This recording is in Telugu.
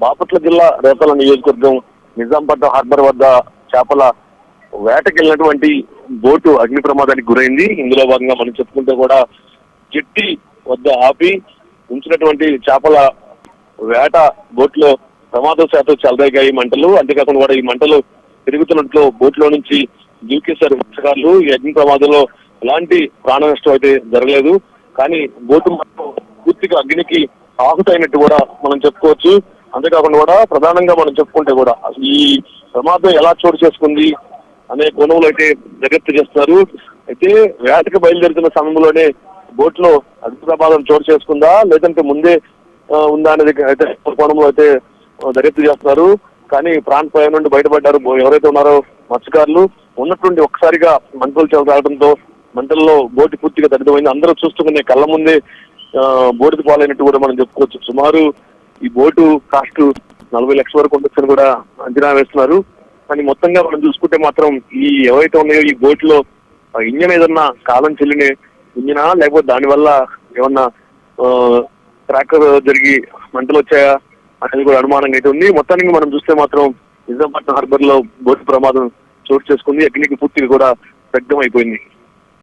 బాపట్ల జిల్లా రేపల నియోజకవర్గం నిజాంపట్నం హార్బర్ వద్ద చేపల వేటకెళ్ళినటువంటి బోటు అగ్ని ప్రమాదానికి గురైంది. ఇందులో భాగంగా మనం చెప్పుకుంటే కూడా జెట్టి వద్ద ఆపి ఉంచినటువంటి చేపల వేట బోట్లో ప్రమాదశాతం చెలరేగాయి మంటలు. అంతేకాకుండా కూడా ఈ మంటలు పెరుగుతున్నట్లు బోట్లో నుంచి దూకేశారు మత్స్యకారులు. ఈ అగ్ని ప్రమాదంలో ఎలాంటి ప్రాణ నష్టం అయితే జరగలేదు, కానీ బోటు పూర్తిగా అగ్నికి ఆహుతైనట్టు కూడా మనం చెప్పుకోవచ్చు. అంతేకాకుండా కూడా ప్రధానంగా మనం చెప్పుకుంటే కూడా ఈ ప్రమాదం ఎలా చోటు చేసుకుంది అనే కోణంలో అయితే దర్యాప్తు చేస్తున్నారు. అయితే వేటకు బయలుదేరుతున్న సమయంలోనే బోట్ లో అగ్ని ప్రమాదం చోటు చేసుకుందా లేదంటే ముందే ఉందా అనేది అయితే కోణంలో అయితే దర్యాప్తు చేస్తున్నారు. కానీ ప్రాణాపాయం నుండి బయటపడ్డారు ఎవరైతే ఉన్నారో మత్స్యకారులు. ఉన్నట్టుండి ఒక్కసారిగా మంటలు రావడంతో మంటల్లో బోటు పూర్తిగా దగ్ధమైంది. అందరూ చూస్తున్న కళ్ళ ముందే బోటుకు పాలైనట్టు కూడా మనం చెప్పుకోవచ్చు. సుమారు ఈ బోటు కాస్ట్ 40 లక్షల వరకు ఉండొచ్చని కూడా అంచనా వేస్తున్నారు. కానీ మొత్తంగా మనం చూసుకుంటే మాత్రం ఈ ఏవైతే ఉన్నాయో ఈ బోట్లో ఇంజన్ ఏదన్నా కాలం చెల్లిన ఇంజనా లేకపోతే దానివల్ల ఏమన్నా ట్రాక్టర్ జరిగి మంటలు వచ్చాయా అనేది కూడా అనుమానంగా అయితే ఉంది. మొత్తానికి మనం చూస్తే మాత్రం నిజాంపట్నం హార్బర్ లో బోటు ప్రమాదం చోటు చేసుకుంది. అగ్నికి పూర్తిగా కూడా దగ్ధం అయిపోయింది.